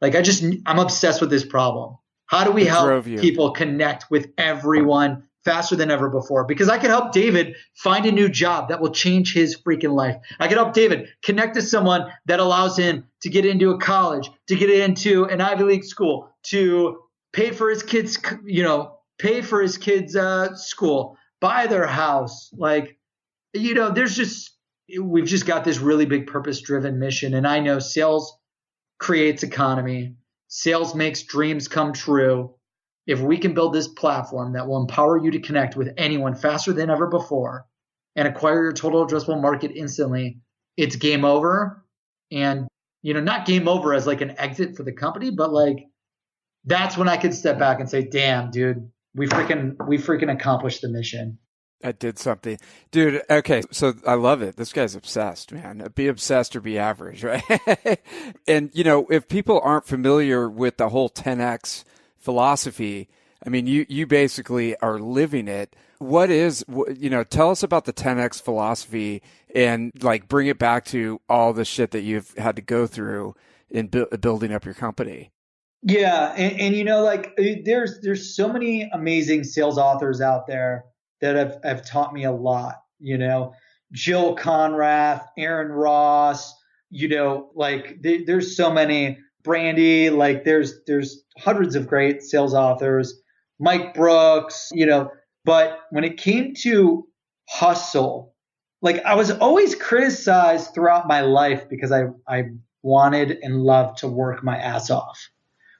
[SPEAKER 3] I'm obsessed with this problem. How do we help people connect with everyone faster than ever before? Because I could help David find a new job that will change his freaking life. I could help David connect to someone that allows him to get into a college, to get into an Ivy League school, to pay for his kids, school, buy their house. We've just got this really big purpose-driven mission. And I know sales creates economy. Sales makes dreams come true. If we can build this platform that will empower you to connect with anyone faster than ever before and acquire your total addressable market instantly, it's game over. And, not game over as an exit for the company, but that's when I could step back and say, damn, dude, we freaking accomplished the mission.
[SPEAKER 2] I did something. Dude, okay, so I love it. This guy's obsessed, man. Be obsessed or be average, right? And, if people aren't familiar with the whole 10X philosophy, I mean, you basically are living it. What is, tell us about the 10X philosophy and bring it back to all the shit that you've had to go through in building up your company.
[SPEAKER 3] Yeah. And there's so many amazing sales authors out there that have taught me a lot, Jill Conrath, Aaron Ross, there's so many, Brandy, there's hundreds of great sales authors, Mike Brooks, but when it came to hustle, I was always criticized throughout my life because I wanted and loved to work my ass off.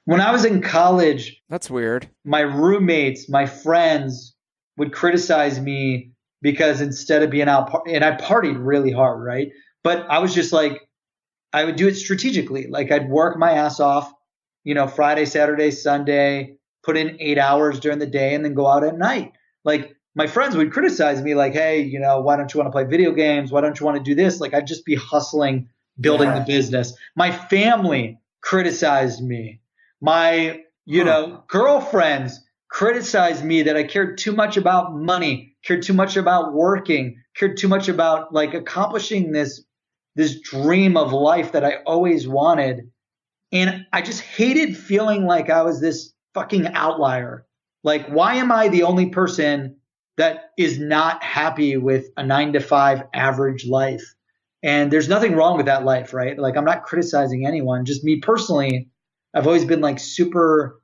[SPEAKER 3] When I was in college,
[SPEAKER 2] That's weird.
[SPEAKER 3] my roommates, my friends would criticize me because instead of being out, and I partied really hard, right? But I was just like, I would do it strategically. Like I'd work my ass off, Friday, Saturday, Sunday, put in 8 hours during the day and then go out at night. Like my friends would criticize me like, hey, why don't you want to play video games? Why don't you want to do this? Like I'd just be hustling, building the business. My family criticized me. My, girlfriends criticized me that I cared too much about money, cared too much about working, cared too much about like accomplishing this dream of life that I always wanted. And I just hated feeling like I was this fucking outlier. Like, why am I the only person that is not happy with a 9-to-5 average life? And there's nothing wrong with that life, right? Like, I'm not criticizing anyone. Just me personally, I've always been like super,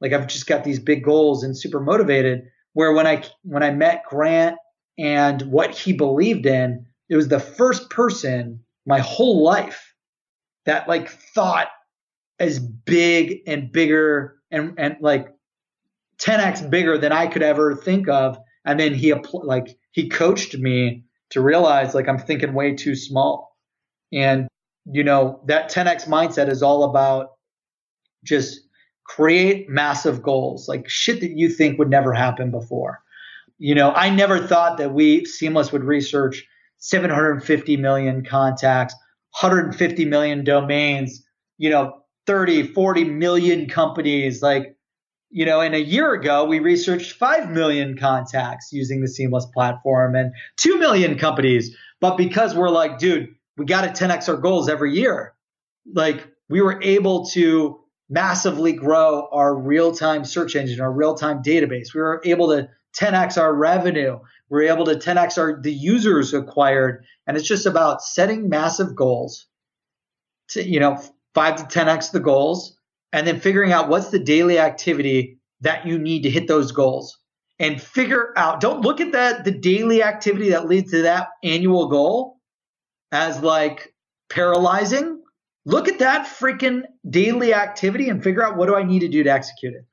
[SPEAKER 3] like I've just got these big goals and super motivated. Where when I met Grant and what he believed in, it was the first person my whole life that like thought as big and bigger and like 10x bigger than I could ever think of. And then he coached me to realize like I'm thinking way too small. And that 10x mindset is all about just create massive goals, like shit that you think would never happen before. I never thought that Seamless would research 750 million contacts, 150 million domains, 30, 40 million companies. Like, and a year ago, we researched 5 million contacts using the Seamless platform and 2 million companies. But because we're like, dude, we got to 10x our goals every year. Like we were able to massively grow our real-time search engine, our real-time database. We were able to 10x our revenue. We're able to 10x the users acquired. And it's just about setting massive goals to, 5 to 10x the goals, and then figuring out what's the daily activity that you need to hit those goals. And figure out, don't look at the daily activity that leads to that annual goal as like paralyzing. Look at that freaking daily activity and figure out what do I need to do to execute it.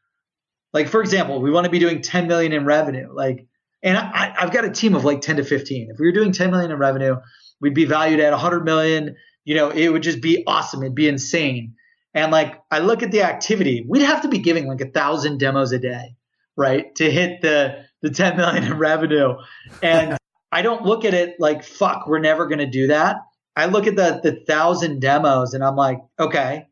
[SPEAKER 3] Like, for example, we want to be doing 10 million in revenue. Like, and I've got a team of like 10 to 15. If we were doing 10 million in revenue, we'd be valued at 100 million. It would just be awesome. It'd be insane. And like, I look at the activity, we'd have to be giving like 1,000 demos a day, right? To hit the 10 million in revenue. And I don't look at it like, fuck, we're never going to do that. I look at the 1,000 demos and I'm like, okay,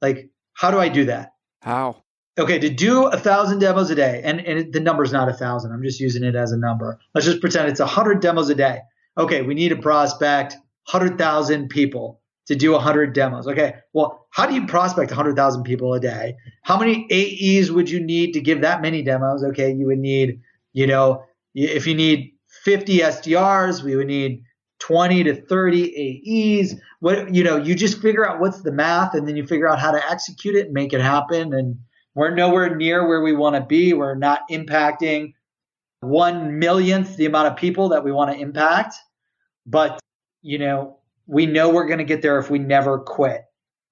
[SPEAKER 3] like, how do I do that?
[SPEAKER 2] How?
[SPEAKER 3] Okay, to do 1,000 demos a day, and the number's not 1,000. I'm just using it as a number. Let's just pretend it's 100 demos a day. Okay, we need to prospect 100,000 people to do 100 demos. Okay, well, how do you prospect 100,000 people a day? How many AEs would you need to give that many demos? Okay, you would need, if you need 50 SDRs, we would need 20 to 30 AEs. You just figure out what's the math, and then you figure out how to execute it and make it happen. And we're nowhere near where we want to be. We're not impacting 1/1,000,000th the amount of people that we want to impact. But, we know we're going to get there if we never quit.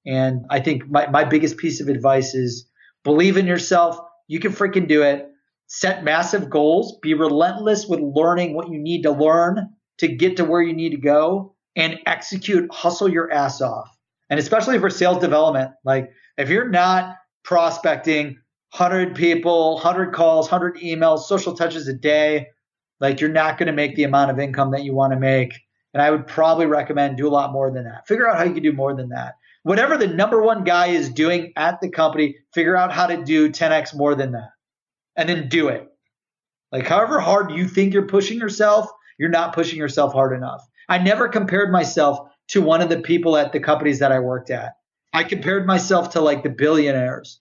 [SPEAKER 3] And I think my biggest piece of advice is believe in yourself. You can freaking do it. Set massive goals. Be relentless with learning what you need to learn to get to where you need to go, and execute, hustle your ass off. And especially for sales development, like if you're not prospecting 100 people, 100 calls, 100 emails, social touches a day, like you're not going to make the amount of income that you want to make. And I would probably recommend do a lot more than that. Figure out how you can do more than that. Whatever the number one guy is doing at the company, figure out how to do 10x more than that. And then do it. Like however hard you think you're pushing yourself, you're not pushing yourself hard enough. I never compared myself to one of the people at the companies that I worked at. I compared myself to like the billionaires,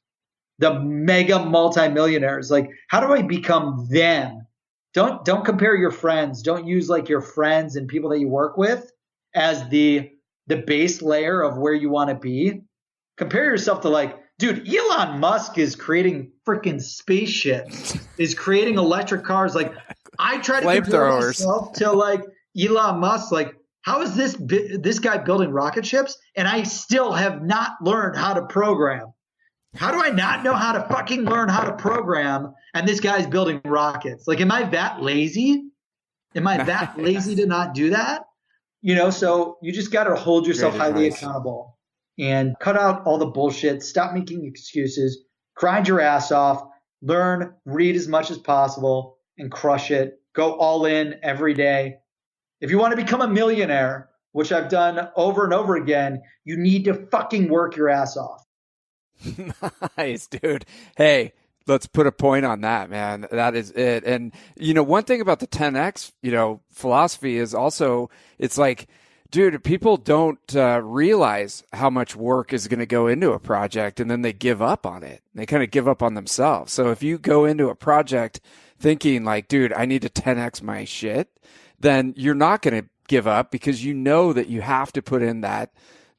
[SPEAKER 3] the mega multimillionaires. Like, how do I become them? Don't compare your friends. Don't use like your friends and people that you work with as the base layer of where you want to be. Compare yourself to like, dude, Elon Musk is creating freaking spaceships, is creating electric cars. Like, I try to compare myself to like Elon Musk. Like, how is this guy building rocket ships? And I still have not learned how to program. How do I not know how to fucking learn how to program? And this guy's building rockets. Like, am I that lazy? Am I that lazy to not do that? So you just got to hold yourself
[SPEAKER 2] Great
[SPEAKER 3] highly
[SPEAKER 2] advice.
[SPEAKER 3] accountable and cut out all the bullshit. Stop making excuses. Grind your ass off. Learn, read as much as possible, and crush it. Go all in every day. If you want to become a millionaire, which I've done over and over again, you need to fucking work your ass off.
[SPEAKER 2] Nice, dude. Hey, let's put a point on that, man. That is it. And, one thing about the 10X, philosophy is also, it's like, dude, people don't realize how much work is going to go into a project, and then they give up on it. They kind of give up on themselves. So if you go into a project thinking like, dude, I need to 10X my shit, then you're not going to give up, because you know that you have to put in that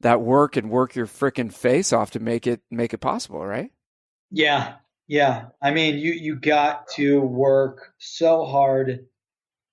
[SPEAKER 2] work and work your freaking face off to make it possible, right?
[SPEAKER 3] Yeah. Yeah. I mean, you got to work so hard.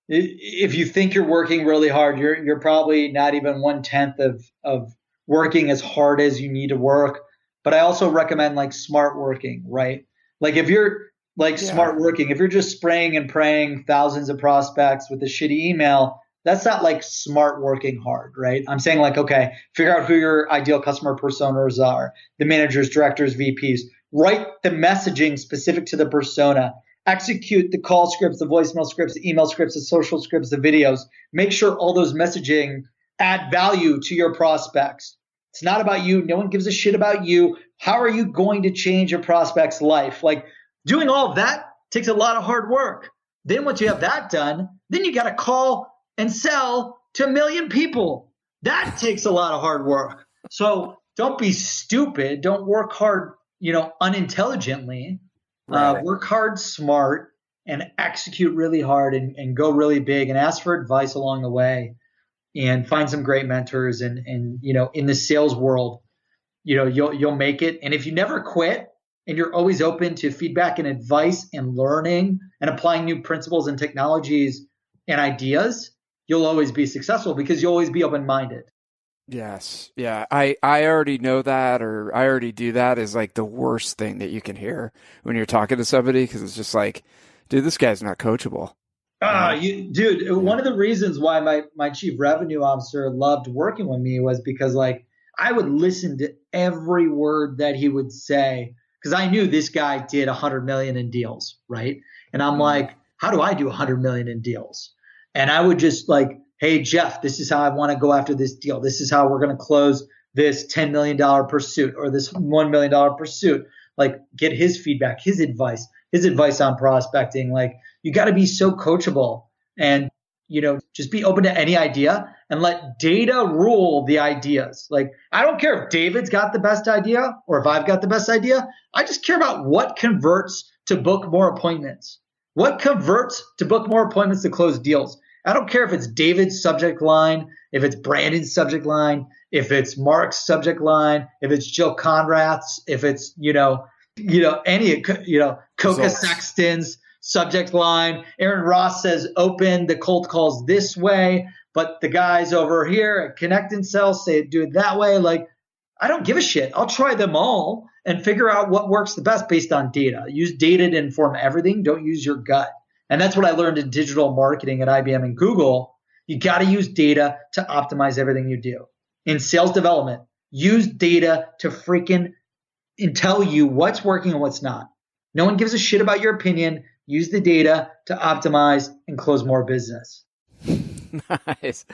[SPEAKER 3] If you think you're working really hard, you're probably not even 1/10 of working as hard as you need to work. But I also recommend like smart working, right? Like if you're like smart working, if you're just spraying and praying thousands of prospects with a shitty email, that's not like smart working hard, right? I'm saying like, okay, figure out who your ideal customer personas are, the managers, directors, VPs. Write the messaging specific to the persona. Execute the call scripts, the voicemail scripts, the email scripts, the social scripts, the videos. Make sure all those messaging add value to your prospects. It's not about you. No one gives a shit about you. How are you going to change your prospect's life? Like doing all of that takes a lot of hard work. Then once you have that done, then you got to call and sell to 1 million people. That takes a lot of hard work. So don't be stupid. Don't work hard, unintelligently.
[SPEAKER 2] Right.
[SPEAKER 3] Work hard, smart, and execute really hard and go really big and ask for advice along the way and find some great mentors. And in the sales world, you'll make it. And if you never quit and you're always open to feedback and advice and learning and applying new principles and technologies and ideas, you'll always be successful because you'll always be open-minded.
[SPEAKER 2] Yes. Yeah. I already know that, or I already do that, is like the worst thing that you can hear when you're talking to somebody, because it's just like, dude, this guy's not coachable.
[SPEAKER 3] Dude, one of the reasons why my chief revenue officer loved working with me was because like I would listen to every word that he would say, because I knew this guy did 100 million in deals, right? And I'm like, how do I do 100 million in deals? And I would just like, hey, Jeff, this is how I want to go after this deal. This is how we're going to close this $10 million pursuit or this $1 million pursuit. Like get his feedback, his advice on prospecting. Like you got to be so coachable and, just be open to any idea and let data rule the ideas. Like I don't care if David's got the best idea or if I've got the best idea. I just care about what converts to book more appointments. What converts to book more appointments to close deals? I don't care if it's David's subject line, if it's Brandon's subject line, if it's Mark's subject line, if it's Jill Conrad's, if it's, any, Coca Sexton's subject line. Aaron Ross says, open the cold calls this way, but the guys over here at Connect and Sell say do it that way. Like, I don't give a shit. I'll try them all and figure out what works the best based on data. Use data to inform everything. Don't use your gut. And that's what I learned in digital marketing at IBM and Google. You got to use data to optimize everything you do. In sales development, use data to freaking tell you what's working and what's not. No one gives a shit about your opinion. Use the data to optimize and close more business.
[SPEAKER 2] Nice.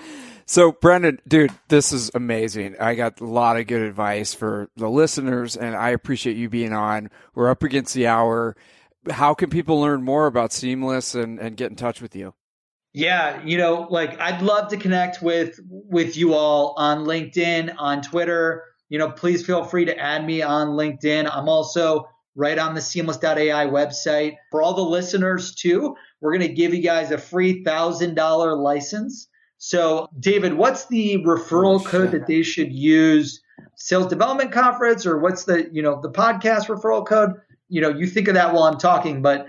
[SPEAKER 2] So, Brandon, dude, this is amazing. I got a lot of good advice for the listeners, and I appreciate you being on. We're up against the hour. How can people learn more about Seamless and get in touch with you?
[SPEAKER 3] Yeah, I'd love to connect with you all on LinkedIn, on Twitter. Please feel free to add me on LinkedIn. I'm also right on the Seamless.ai website. For all the listeners too, we're going to give you guys a free $1,000 license. So, David, what's the referral code that they should use? Sales Development Conference, or what's the podcast referral code? You think of that while I'm talking, but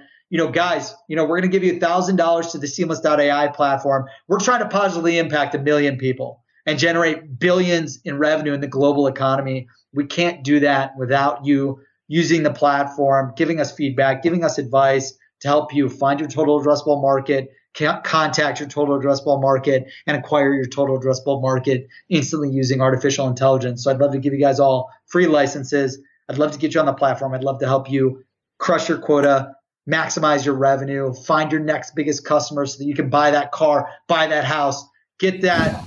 [SPEAKER 3] guys, we're going to give you $1,000 to the Seamless.ai platform. We're trying to positively impact 1 million people and generate billions in revenue in the global economy. We can't do that without you using the platform, giving us feedback, giving us advice to help you find your total addressable market, contact your total addressable market, and acquire your total addressable market instantly using artificial intelligence. So I'd love to give you guys all free licenses. I'd love to get you on the platform. I'd love to help you crush your quota, maximize your revenue, find your next biggest customer so that you can buy that car, buy that house, get that,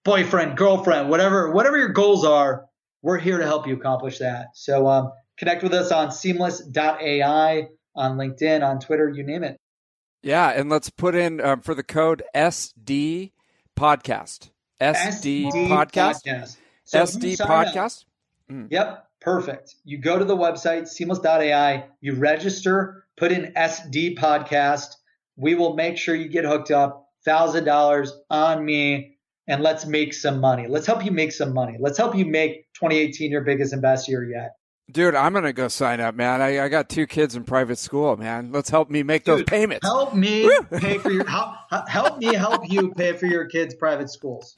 [SPEAKER 3] boyfriend, girlfriend, whatever your goals are. We're here to help you accomplish that. So connect with us on Seamless.ai, on LinkedIn, on Twitter, you name it.
[SPEAKER 2] Yeah, and let's put in for the code SD Podcast. SD Podcast.
[SPEAKER 3] So
[SPEAKER 2] SD Podcast.
[SPEAKER 3] Yep, perfect. You go to the website, Seamless.ai, you register, put in SD Podcast. We will make sure you get hooked up, $1,000 on me, and let's make some money. Let's help you make some money. Let's help you make 2018 your biggest and best year yet.
[SPEAKER 2] Dude, I'm going to go sign up, man. I got 2 kids in private school, man. Let's help me make those payments.
[SPEAKER 3] Help me pay for your help you pay for your kids' private schools.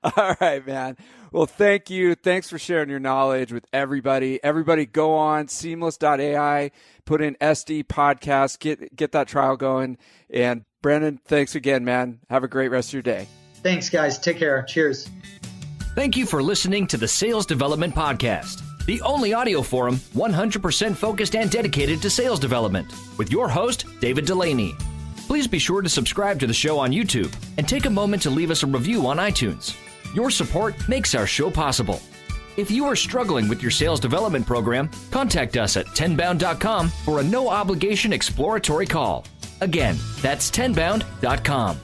[SPEAKER 2] All right, man. Well, thank you. Thanks for sharing your knowledge with everybody. Everybody go on Seamless.ai, put in SD Podcast, get that trial going. And Brandon, thanks again, man. Have a great rest of your day.
[SPEAKER 3] Thanks, guys. Take care. Cheers.
[SPEAKER 1] Thank you for listening to the Sales Development Podcast, the only audio forum 100% focused and dedicated to sales development, with your host, David Dulany. Please be sure to subscribe to the show on YouTube and take a moment to leave us a review on iTunes. Your support makes our show possible. If you are struggling with your sales development program, contact us at tenbound.com for a no-obligation exploratory call. Again, that's tenbound.com.